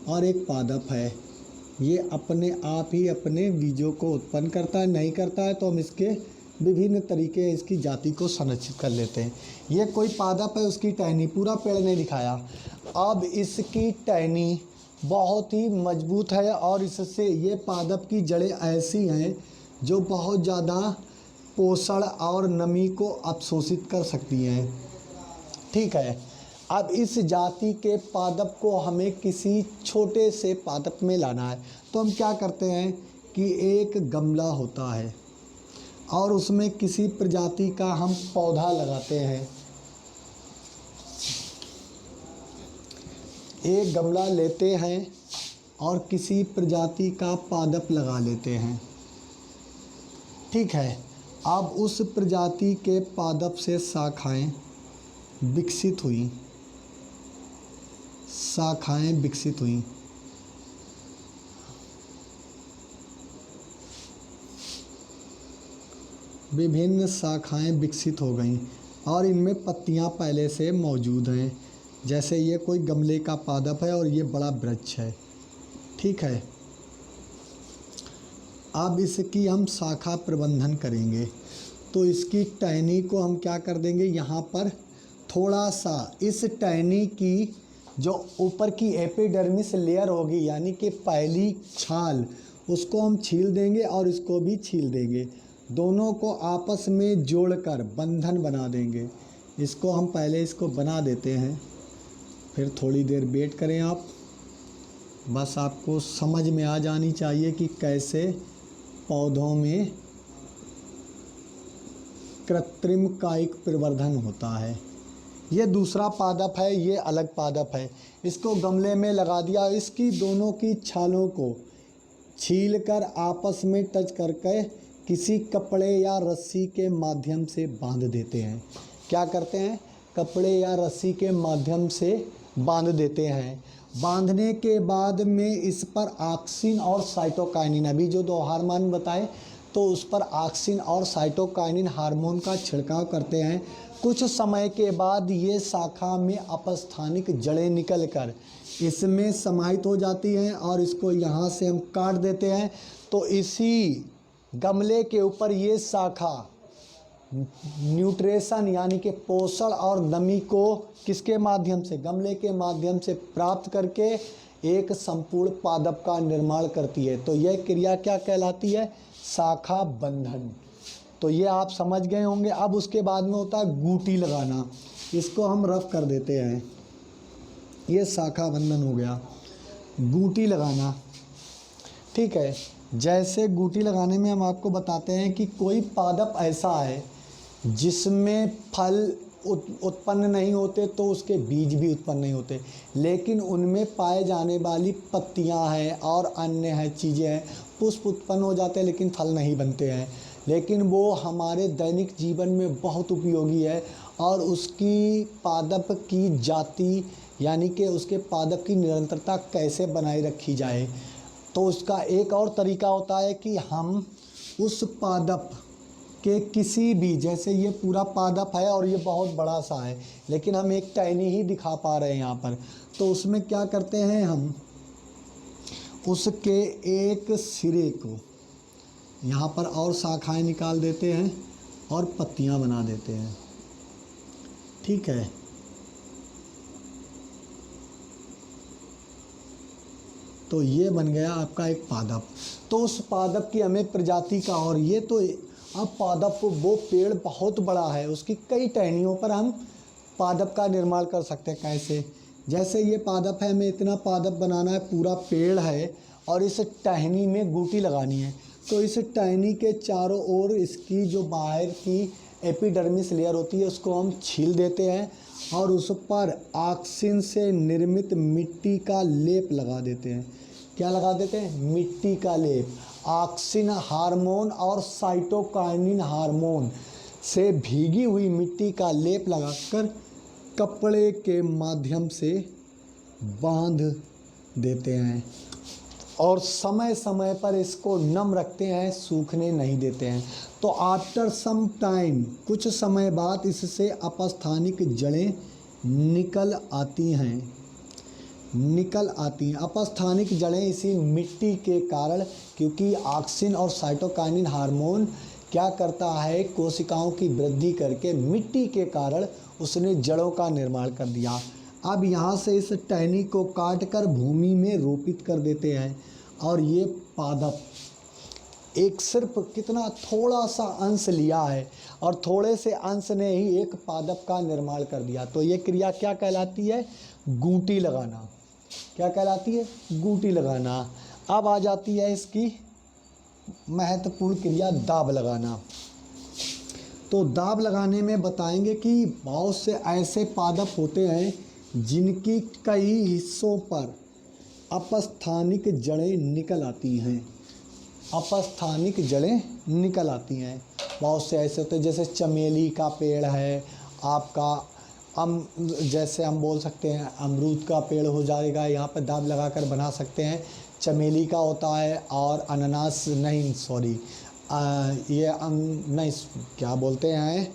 और एक पादप है। ये अपने आप ही अपने बीजों को उत्पन्न करता है, नहीं करता है तो हम इसके विभिन्न तरीके इसकी जाति को संरक्षित कर लेते हैं। ये कोई पादप है, उसकी टहनी, पूरा पेड़ नहीं दिखाया। अब इसकी टहनी बहुत ही मजबूत है और इससे ये पादप की जड़ें ऐसी हैं जो बहुत ज़्यादा पोषण और नमी को अवशोषित कर सकती हैं, ठीक है। अब इस जाति के पादप को हमें किसी छोटे से पादप में लाना है। तो हम क्या करते हैं कि एक गमला होता है और उसमें किसी प्रजाति का हम पौधा लगाते हैं। एक गमला लेते हैं और किसी प्रजाति का पादप लगा लेते हैं, ठीक है। अब उस प्रजाति के पादप से शाखाएं विकसित हुई, विभिन्न शाखाएं विकसित हो गईं और इनमें पत्तियां पहले से मौजूद हैं। जैसे ये कोई गमले का पादप है और ये बड़ा वृक्ष है, ठीक है। अब इसकी हम शाखा प्रबंधन करेंगे। तो इसकी टहनी को हम क्या कर देंगे, यहाँ पर थोड़ा सा इस टहनी की जो ऊपर की एपिडर्मिस लेयर होगी, यानी कि पहली छाल, उसको हम छील देंगे और इसको भी छील देंगे। दोनों को आपस में जोड़कर बंधन बना देंगे। इसको हम पहले इसको बना देते हैं, फिर थोड़ी देर वेट करें आप। बस आपको समझ में आ जानी चाहिए कि कैसे पौधों में कृत्रिम कायिक प्रवर्धन होता है। ये दूसरा पादप है, ये अलग पादप है। इसको गमले में लगा दिया। इसकी दोनों की छालों को छीलकर आपस में टच करके किसी कपड़े या रस्सी के माध्यम से बांध देते हैं। क्या करते हैं, कपड़े या रस्सी के माध्यम से बांध देते हैं। बांधने के बाद में इस पर ऑक्सिन और साइटोकाइनिन, अभी जो दो हार्मोन बताए, तो उस पर ऑक्सिन और साइटोकाइनिन हार्मोन का छिड़काव करते हैं। कुछ समय के बाद ये शाखा में अपस्थानिक जड़ें निकलकर इसमें समाहित हो जाती हैं और इसको यहाँ से हम काट देते हैं। तो इसी गमले के ऊपर ये शाखा न्यूट्रिशन यानी कि पोषण और नमी को किसके माध्यम से, गमले के माध्यम से प्राप्त करके एक संपूर्ण पादप का निर्माण करती है। तो यह क्रिया क्या कहलाती है, शाखा बंधन। तो ये आप समझ गए होंगे। अब उसके बाद में होता है गूटी लगाना। इसको हम रफ कर देते हैं, ये शाखा बंधन हो गया। गूटी लगाना, ठीक है। जैसे गूटी लगाने में हम आपको बताते हैं कि कोई पादप ऐसा है जिसमें फल उत्पन्न नहीं होते, तो उसके बीज भी उत्पन्न नहीं होते, लेकिन उनमें पाए जाने वाली पत्तियां हैं और अन्य है चीज़ें हैं, पुष्प उत्पन्न हो जाते हैं लेकिन फल नहीं बनते हैं। लेकिन वो हमारे दैनिक जीवन में बहुत उपयोगी है और उसकी पादप की जाति यानी कि उसके पादप की निरंतरता कैसे बनाए रखी जाए, तो उसका एक और तरीका होता है कि हम उस पादप के किसी भी, जैसे ये पूरा पादप है और ये बहुत बड़ा सा है, लेकिन हम एक टहनी ही दिखा पा रहे हैं यहाँ पर, तो उसमें क्या करते हैं, हम उसके एक सिरे को यहाँ पर और शाखाएं निकाल देते हैं और पत्तियाँ बना देते हैं। ठीक है, तो ये बन गया आपका एक पादप। तो उस पादप की हमें प्रजाति का, और ये तो अब पादप वो पेड़ बहुत बड़ा है, उसकी कई टहनियों पर हम पादप का निर्माण कर सकते हैं। कैसे? जैसे ये पादप है, हमें इतना पादप बनाना है, पूरा पेड़ है और इस टहनी में गूटी लगानी है। तो इस टहनी के चारों ओर इसकी जो बाहर की एपिडर्मिस लेयर होती है उसको हम छील देते हैं और उस पर ऑक्सिन से निर्मित मिट्टी का लेप लगा देते हैं। क्या लगा देते हैं? मिट्टी का लेप। ऑक्सिन हार्मोन और साइटोकाइनिन हार्मोन से भीगी हुई मिट्टी का लेप लगाकर कपड़े के माध्यम से बांध देते हैं और समय समय पर इसको नम रखते हैं, सूखने नहीं देते हैं। तो आफ्टर सम टाइम, कुछ समय बाद इससे अपस्थानिक जड़ें निकल आती हैं। अपस्थानिक जड़ें इसी मिट्टी के कारण, क्योंकि ऑक्सिन और साइटोकाइनिन हार्मोन क्या करता है, कोशिकाओं की वृद्धि करके मिट्टी के कारण उसने जड़ों का निर्माण कर दिया। अब यहाँ से इस टहनी को काटकर भूमि में रोपित कर देते हैं और ये पादप एक सिर्फ कितना थोड़ा सा अंश लिया है और थोड़े से अंश ने ही एक पादप का निर्माण कर दिया। तो ये क्रिया क्या कहलाती है? गूटी लगाना। क्या कहलाती है? गूटी लगाना। अब आ जाती है इसकी महत्वपूर्ण क्रिया, दाब लगाना। तो दाब लगाने में बताएंगे कि बहुत से ऐसे पादप होते हैं जिनकी कई हिस्सों पर अपस्थानिक जड़ें निकल आती हैं। अपस्थानिक जड़ें निकल आती हैं। बहुत से ऐसे होते हैं, जैसे चमेली का पेड़ है आपका, जैसे हम बोल सकते हैं अमरूद का पेड़ हो जाएगा, यहाँ पर दाब लगाकर बना सकते हैं। चमेली का होता है और अनानास नहीं, सॉरी नहीं, क्या बोलते हैं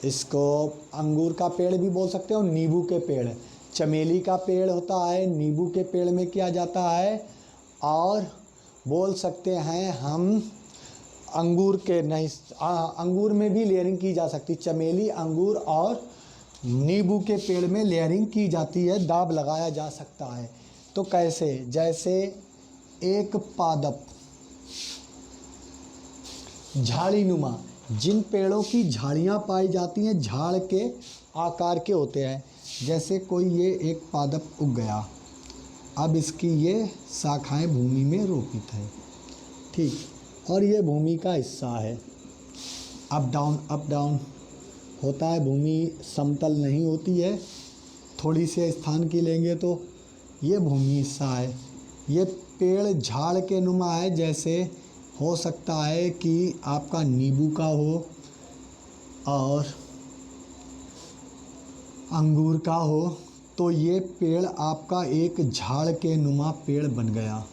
इसको, अंगूर का पेड़ भी बोल सकते हैं और नींबू के पेड़। चमेली का पेड़ होता है, नींबू के पेड़ में किया जाता है, और बोल सकते हैं हम अंगूर के नहीं, अंगूर में भी लेयरिंग की जा सकती। चमेली, अंगूर और नींबू के पेड़ में लेयरिंग की जाती है, दाब लगाया जा सकता है। तो कैसे? जैसे एक पादप झाड़ी नुमा, जिन पेड़ों की झाड़ियाँ पाई जाती हैं झाड़ के आकार के होते हैं, जैसे कोई ये एक पादप उग गया, अब इसकी ये शाखाएं भूमि में रोपित है, ठीक, और ये भूमि का हिस्सा है। अप डाउन होता है, भूमि समतल नहीं होती है, थोड़ी से स्थान की लेंगे तो ये भूमि हिस्सा है। ये पेड़ झाड़ के नुमा है, जैसे हो सकता है कि आपका नींबू का हो और अंगूर का हो। तो ये पेड़ आपका एक झाड़ के नुमा पेड़ बन गया।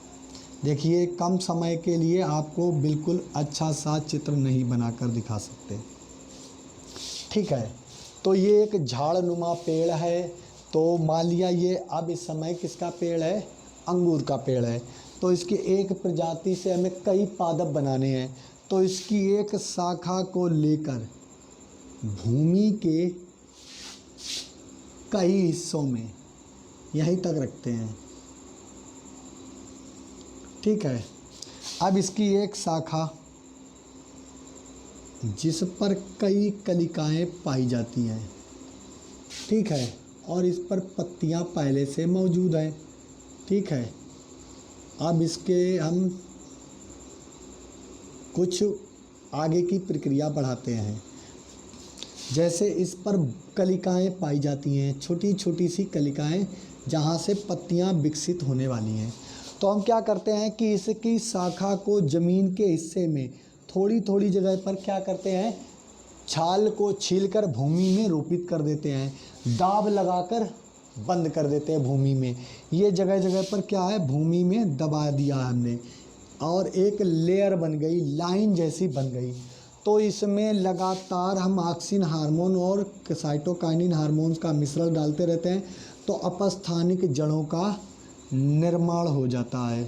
देखिए, कम समय के लिए आपको बिल्कुल अच्छा सा चित्र नहीं बनाकर दिखा सकते, ठीक है। तो ये एक झाड़ नुमा पेड़ है। तो मान लिया ये अब इस समय किसका पेड़ है? अंगूर का पेड़ है। तो इसकी एक प्रजाति से हमें कई पादप बनाने हैं, तो इसकी एक शाखा को लेकर भूमि के कई हिस्सों में यहीं तक रखते हैं, ठीक है। अब इसकी एक शाखा जिस पर कई कलिकाएं पाई जाती हैं, ठीक है, और इस पर पत्तियां पहले से मौजूद हैं, ठीक है। अब इसके हम कुछ आगे की प्रक्रिया बढ़ाते हैं। जैसे इस पर कलिकाएं पाई जाती हैं, छोटी छोटी सी कलिकाएं, जहाँ से पत्तियां विकसित होने वाली हैं। तो हम क्या करते हैं कि इसकी शाखा को ज़मीन के हिस्से में थोड़ी थोड़ी जगह पर क्या करते हैं, छाल को छीलकर भूमि में रोपित कर देते हैं, दाब लगाकर बंद कर देते हैं भूमि में। ये जगह जगह पर क्या है, भूमि में दबा दिया हमने और एक लेयर बन गई, लाइन जैसी बन गई। तो इसमें लगातार हम ऑक्सिन हार्मोन और साइटोकाइनिन हार्मोन्स का मिश्रण डालते रहते हैं, तो अपस्थानिक जड़ों का निर्माण हो जाता है।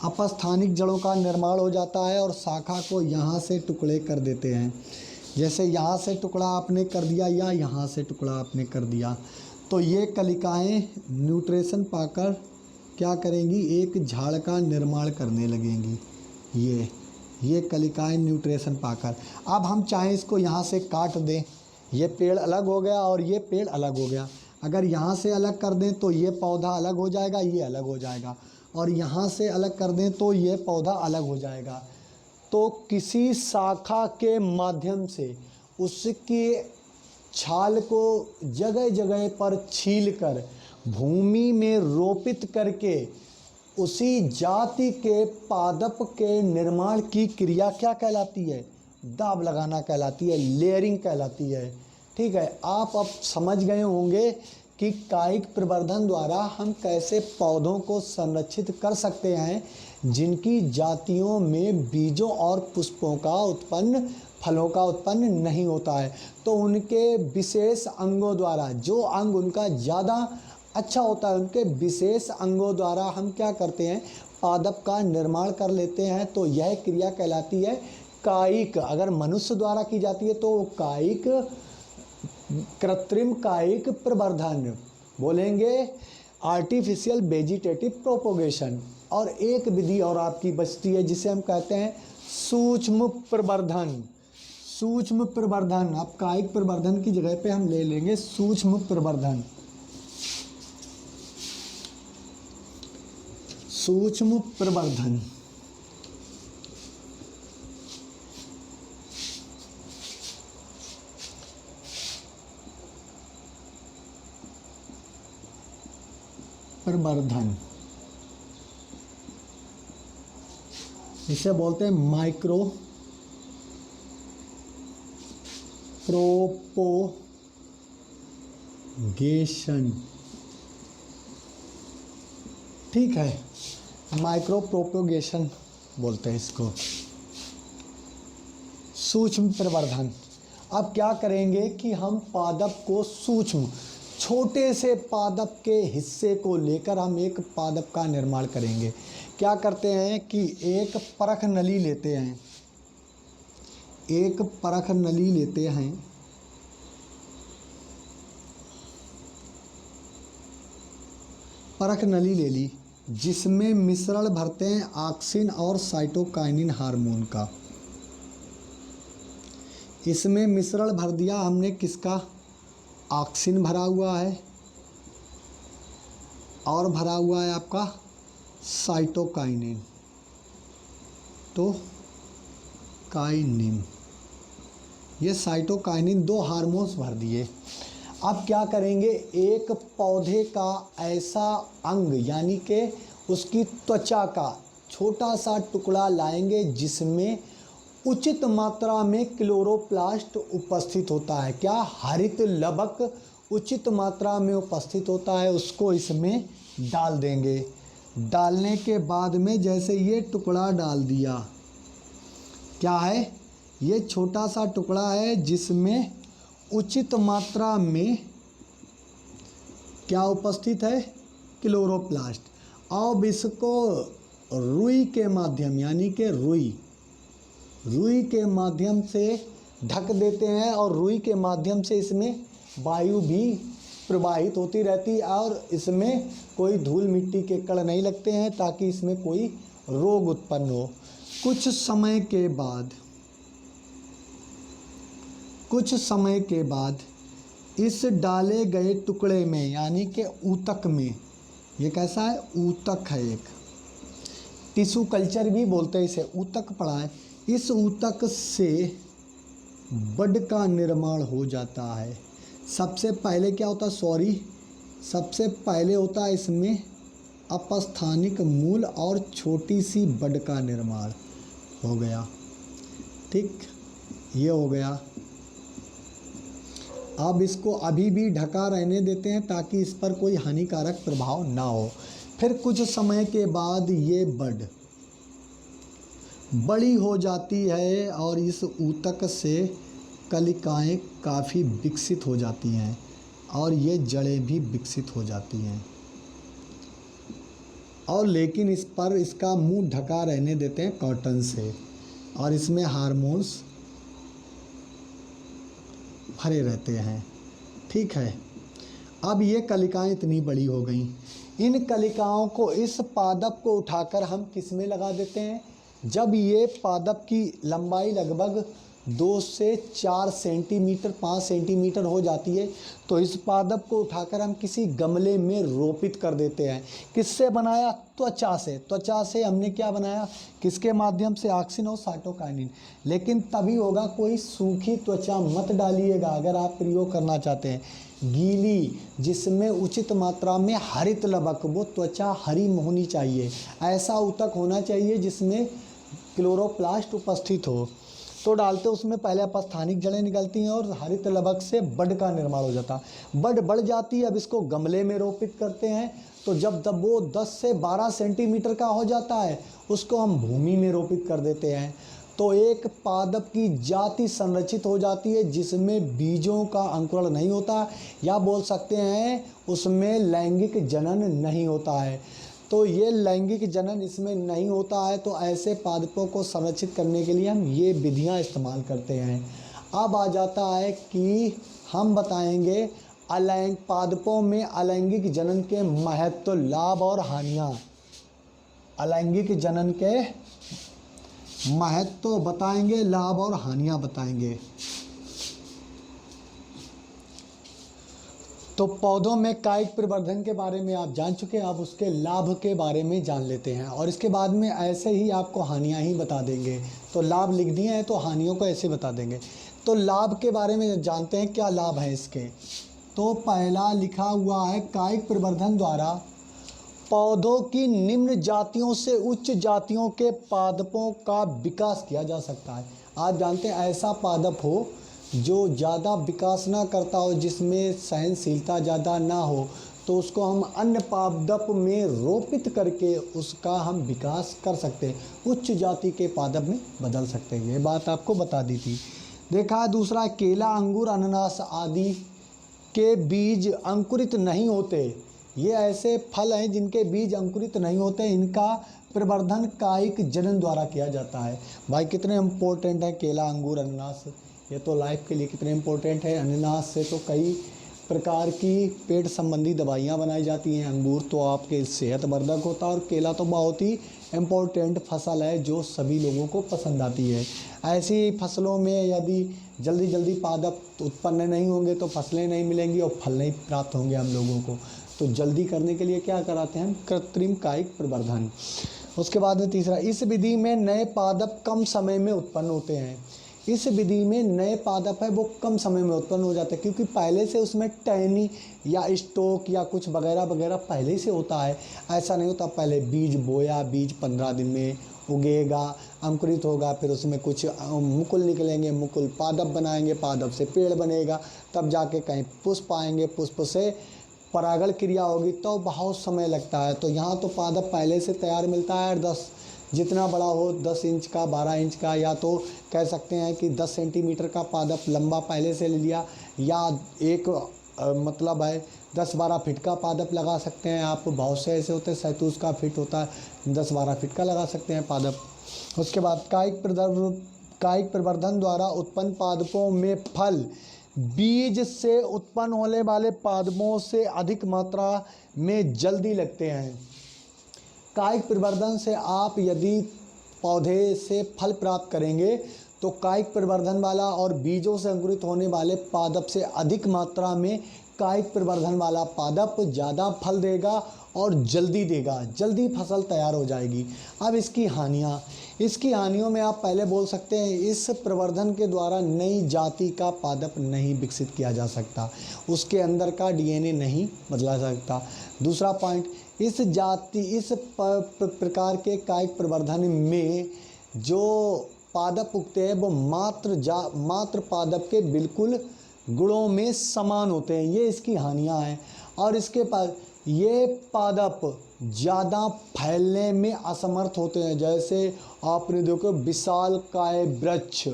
अपस्थानिक जड़ों का निर्माण हो जाता है और शाखा को यहाँ से टुकड़े कर देते हैं। जैसे यहाँ से टुकड़ा आपने कर दिया या यहाँ से टुकड़ा आपने कर दिया, तो ये कलिकाएं न्यूट्रिशन पाकर क्या करेंगी, एक झाड़ का निर्माण करने लगेंगी। ये कलिकाएं न्यूट्रिशन पाकर, अब हम चाहें इसको यहाँ से काट दें, ये पेड़ अलग हो गया और ये पेड़ अलग हो गया। अगर यहाँ से अलग कर दें तो ये पौधा अलग हो जाएगा, ये अलग हो जाएगा, और यहाँ से अलग कर दें तो ये पौधा अलग हो जाएगा। तो किसी शाखा के माध्यम से उसके छाल को जगह जगह पर छीलकर भूमि में रोपित करके उसी जाति के पादप के निर्माण की क्रिया क्या कहलाती है, दाब लगाना कहलाती है, लेयरिंग कहलाती है। ठीक है, आप अब समझ गए होंगे कि कायिक प्रवर्धन द्वारा हम कैसे पौधों को संरक्षित कर सकते हैं जिनकी जातियों में बीजों और पुष्पों का उत्पन्न, फलों का उत्पन्न नहीं होता है। तो उनके विशेष अंगों द्वारा, जो अंग उनका ज़्यादा अच्छा होता है, उनके विशेष अंगों द्वारा हम क्या करते हैं, पादप का निर्माण कर लेते हैं। तो यह क्रिया कहलाती है कायिक। अगर मनुष्य द्वारा की जाती है तो कायिक, कृत्रिम कायिक प्रवर्धन बोलेंगे, आर्टिफिशियल वेजिटेटिव प्रोपोगेशन। और एक विधि और आपकी बचती है जिसे हम कहते हैं सूक्ष्म प्रवर्धन। सूक्ष्म प्रवर्धन, अब कायिक प्रवर्धन की जगह पे हम ले लेंगे सूक्ष्म प्रवर्धन। सूक्ष्म प्रवर्धन प्रवर्धन इसे बोलते हैं माइक्रो प्रोपोगेशन। ठीक है, माइक्रो प्रोपोगेशन बोलते हैं इसको, सूक्ष्म प्रवर्धन। अब क्या करेंगे कि हम पादप को सूक्ष्म, छोटे से पादप के हिस्से को लेकर हम एक पादप का निर्माण करेंगे। क्या करते हैं कि एक परख नली लेते हैं, एक परख नली लेते हैं, परख नली ले ली जिसमें मिश्रण भरते हैं ऑक्सिन और साइटोकाइनिन हार्मोन का। इसमें मिश्रण भर दिया हमने, किसका, ऑक्सिन भरा हुआ है और भरा हुआ है आपका साइटोकाइनिन, तो काइनिन, ये साइटोकाइनिन दो हार्मोन्स भर दिए। अब क्या करेंगे, एक पौधे का ऐसा अंग यानी कि उसकी त्वचा का छोटा सा टुकड़ा लाएंगे जिसमें उचित मात्रा में क्लोरोप्लास्ट उपस्थित होता है। क्या, हरित लवक उचित मात्रा में उपस्थित होता है, उसको इसमें डाल देंगे। डालने के बाद में जैसे ये टुकड़ा डाल दिया, क्या है, ये छोटा सा टुकड़ा है जिसमें उचित मात्रा में क्या उपस्थित है, क्लोरोप्लास्ट। अब इसको रुई के माध्यम यानी कि रुई के माध्यम से ढक देते हैं और रुई के माध्यम से इसमें वायु भी प्रवाहित होती रहती है और इसमें कोई धूल मिट्टी के कण नहीं लगते हैं ताकि इसमें कोई रोग उत्पन्न हो। कुछ समय के बाद इस डाले गए टुकड़े में यानी कि ऊतक में, ये कैसा है, ऊतक है, एक टिश्यू कल्चर भी बोलते हैं इसे, ऊतक पड़ा है, इस ऊतक से बड का निर्माण हो जाता है। सबसे पहले क्या होता है, सबसे पहले होता है इसमें अपस्थानिक मूल और छोटी सी बड का निर्माण हो गया। ठीक, ये हो गया। अब इसको अभी भी ढका रहने देते हैं ताकि इस पर कोई हानिकारक प्रभाव ना हो। फिर कुछ समय के बाद ये बड बड़ी हो जाती है और इस ऊतक से कलिकाएं काफ़ी विकसित हो जाती हैं और ये जड़ें भी विकसित हो जाती हैं। और लेकिन इस पर इसका मुंह ढका रहने देते हैं कॉटन से, और इसमें हार्मोन्स भरे रहते हैं। ठीक है, अब ये कलिकाएं इतनी बड़ी हो गई, इन कलिकाओं को, इस पादप को उठाकर हम किस में लगा देते हैं। जब ये पादप की लंबाई लगभग 2 से 4 सेंटीमीटर 5 सेंटीमीटर हो जाती है तो इस पादप को उठाकर हम किसी गमले में रोपित कर देते हैं। किससे बनाया? त्वचा से। त्वचा से हमने क्या बनाया? किसके माध्यम से? ऑक्सिन और साइटोकाइनिन। लेकिन तभी होगा, कोई सूखी त्वचा मत डालिएगा अगर आप प्रयोग करना चाहते हैं। गीली, जिसमें उचित मात्रा में हरित लवक, वो त्वचा हरी होनी चाहिए। ऐसा ऊतक होना चाहिए जिसमें क्लोरोप्लास्ट उपस्थित हो, तो डालते उसमें पहले अपस्थानिक जड़ें निकलती हैं और हरित लवक से बड का निर्माण हो जाता है। बड बढ़ जाती है। अब इसको गमले में रोपित करते हैं तो जब वो 10 से 12 सेंटीमीटर का हो जाता है उसको हम भूमि में रोपित कर देते हैं। तो एक पादप की जाति संरचित हो जाती है जिसमें बीजों का अंकुरण नहीं होता, या बोल सकते हैं उसमें लैंगिक जनन नहीं होता है। तो ये लैंगिक जनन इसमें नहीं होता है, तो ऐसे पादपों को संरक्षित करने के लिए हम ये विधियां इस्तेमाल करते हैं। अब आ जाता है कि हम बताएंगे पादपों में अलैंगिक जनन के महत्व, लाभ और हानियां। अलैंगिक जनन के महत्व बताएंगे, लाभ और हानियां बताएंगे। तो पौधों में कायिक प्रवर्धन के बारे में आप जान चुके हैं, अब उसके लाभ के बारे में जान लेते हैं और इसके बाद में ऐसे ही आपको हानियां ही बता देंगे। तो लाभ लिख दिए हैं तो हानियों को ऐसे बता देंगे। तो लाभ के बारे में जानते हैं, क्या लाभ है इसके। तो पहला लिखा हुआ है, कायिक प्रवर्धन द्वारा पौधों की निम्न जातियों से उच्च जातियों के पादपों का विकास किया जा सकता है। आप जानते हैं ऐसा पादप हो जो ज़्यादा विकास ना करता हो, जिसमें सहनशीलता ज़्यादा ना हो, तो उसको हम अन्य पादप में रोपित करके उसका हम विकास कर सकते हैं, उच्च जाति के पादप में बदल सकते हैं। ये बात आपको बता दी थी। देखा दूसरा, केला, अंगूर, अनानास आदि के बीज अंकुरित नहीं होते। ये ऐसे फल हैं जिनके बीज अंकुरित नहीं होते, इनका प्रवर्धन कायिक जनन द्वारा किया जाता है। भाई कितने इम्पोर्टेंट है केला, अंगूर, अनानास, ये तो लाइफ के लिए कितने इम्पोर्टेंट है। अनानास से तो कई प्रकार की पेट संबंधी दवाइयाँ बनाई जाती हैं। अंगूर तो आपके सेहतवर्धक होता है और केला तो बहुत ही इम्पोर्टेंट फसल है जो सभी लोगों को पसंद आती है। ऐसी फसलों में यदि जल्दी जल्दी पादप उत्पन्न नहीं होंगे तो फसलें नहीं मिलेंगी और फल नहीं प्राप्त होंगे हम लोगों को। तो जल्दी करने के लिए क्या कराते हैं? कृत्रिम कायिक प्रवर्धन। उसके बाद में तीसरा, इस विधि में नए पादप कम समय में उत्पन्न होते हैं। इस विधि में नए पादप है वो कम समय में उत्पन्न हो जाते हैं, क्योंकि पहले से उसमें टहनी या स्टोक या कुछ वगैरह वगैरह पहले से होता है। ऐसा नहीं होता पहले बीज बोया, बीज 15 दिन में उगेगा, अंकुरित होगा, फिर उसमें कुछ मुकुल निकलेंगे, मुकुल पादप बनाएंगे, पादप से पेड़ बनेगा, तब जाके कहीं पुष्प आएंगे, पुष्प से परागण क्रिया होगी, तो बहुत समय लगता है। तो यहाँ तो पादप पहले से तैयार मिलता है और 10 जितना बड़ा हो, 10 इंच का, 12 इंच का, या तो कह सकते हैं कि 10 सेंटीमीटर का पादप लंबा पहले से ले लिया, या एक मतलब है 10-12 फीट का पादप लगा सकते हैं आप। बहुत से ऐसे होते हैं, शहतूश का फीट होता है, 10-12 फीट का लगा सकते हैं पादप। उसके बाद कायिक प्रवर्धन द्वारा उत्पन्न पादपों में फल बीज से उत्पन्न होने वाले पादपों से अधिक मात्रा में जल्दी लगते हैं। कायिक प्रवर्धन से आप यदि पौधे से फल प्राप्त करेंगे तो कायिक प्रवर्धन वाला और बीजों से अंकुरित होने वाले पादप से अधिक मात्रा में कायिक प्रवर्धन वाला पादप ज़्यादा फल देगा और जल्दी देगा, जल्दी फसल तैयार हो जाएगी। अब इसकी हानियों में आप पहले बोल सकते हैं, इस प्रवर्धन के द्वारा नई जाति का पादप नहीं विकसित किया जा सकता, उसके अंदर का डीएनए नहीं बदला जा सकता। दूसरा पॉइंट, इस प्रकार के कायिक प्रवर्धन में जो पादप उगते हैं वो मात्र पादप के बिल्कुल गुणों में समान होते हैं। ये इसकी हानियां हैं। और इसके पास ये पादप ज़्यादा फैलने में असमर्थ होते हैं। जैसे आपने देखो विशालकाय वृक्ष,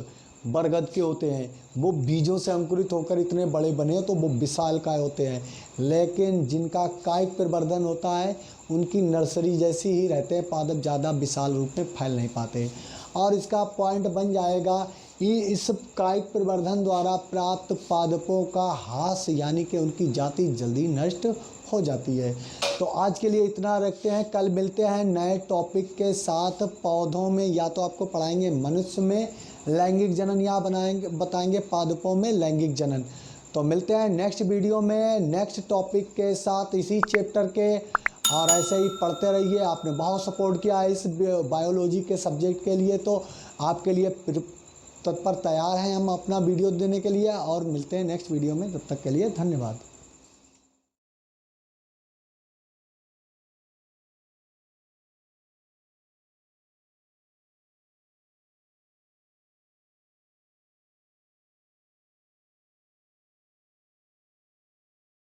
बरगद के होते हैं, वो बीजों से अंकुरित होकर इतने बड़े बने तो वो विशालकाय होते हैं। लेकिन जिनका कायिक प्रवर्धन होता है उनकी नर्सरी जैसी ही रहते हैं, पादप ज़्यादा विशाल रूप में फैल नहीं पाते। और इसका पॉइंट बन जाएगा कि इस कायिक प्रवर्धन द्वारा प्राप्त पादपों का ह्रास यानी कि उनकी जाति जल्दी नष्ट हो जाती है। तो आज के लिए इतना रखते हैं, कल मिलते हैं नए टॉपिक के साथ। पौधों में या तो आपको पढ़ाएंगे मनुष्य में लैंगिक जनन या बताएंगे पादपों में लैंगिक जनन। तो मिलते हैं नेक्स्ट वीडियो में नेक्स्ट टॉपिक के साथ इसी चैप्टर के। और ऐसे ही पढ़ते रहिए। आपने बहुत सपोर्ट किया है इस बायोलॉजी के सब्जेक्ट के लिए, तो आपके लिए तत्पर तैयार हैं हम अपना वीडियो देने के लिए। और मिलते हैं नेक्स्ट वीडियो में, तब तक के लिए धन्यवाद।